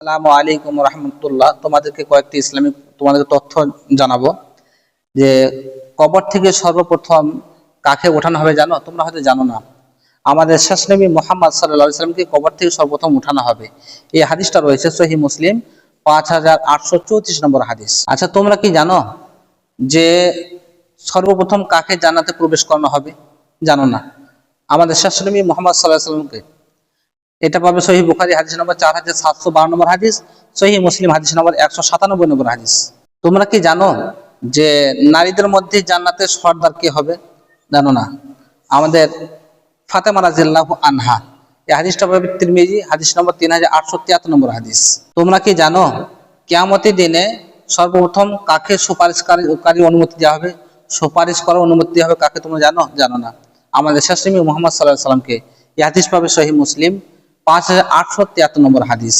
আসসালামু আলাইকুম রহমতুল্লাহ। তোমাদেরকে কয়েকটি ইসলামিক তথ্য জানাবো যে কবর থেকে সর্বপ্রথম কাকে ওঠানো হবে জানো? তোমরা হয়তো জানো না। আমাদের শেষ নবী মুহাম্মদ সাল্লাল্লাহু আলাইহি সাল্লামকে কবর থেকে সর্বপ্রথম উঠানো হবে। এই হাদিসটা রয়েছে সহিহ মুসলিম 5834 নম্বর হাদিস। আচ্ছা, তোমরা কি জানো যে সর্বপ্রথম কাকে জান্নাতে প্রবেশ করানো হবে? জানো না। আমাদের শেষ নবী মুহাম্মদ সাল্লাল্লাহু আলাইহি সাল্লামকে। এটা পাবে সহিহ বুখারী হাদিস নম্বর 4712 নম্বর হাদিস, সহিহ মুসলিম হাদিস নম্বর 197 নম্বর হাদিস। তোমরা কি জানো যে নারীদের মধ্যে জান্নাতের সর্দার কে হবে? জানো না। আমাদের ফাতেমা রাদিয়াল্লাহু আনহা। এই হাদিসটা পাবে তিরমিজি হাদিস নম্বর 3873 নম্বর হাদিস। তোমরা কি জানো কিয়ামতের দিনে সর্বপ্রথম কাকে সুপারিশকারী অনুমতি দেওয়া হবে? সুপারিশ করার অনুমতি দেওয়া হবে কাকে? তোমরা জানো? জানো না। আমাদের শেষ নবী মুহাম্মদ সাল্লাল্লাহু আলাইহি সাল্লামকে। এই হাদিস পাবে সহিহ মুসলিম 5873 নম্বর হাদিস।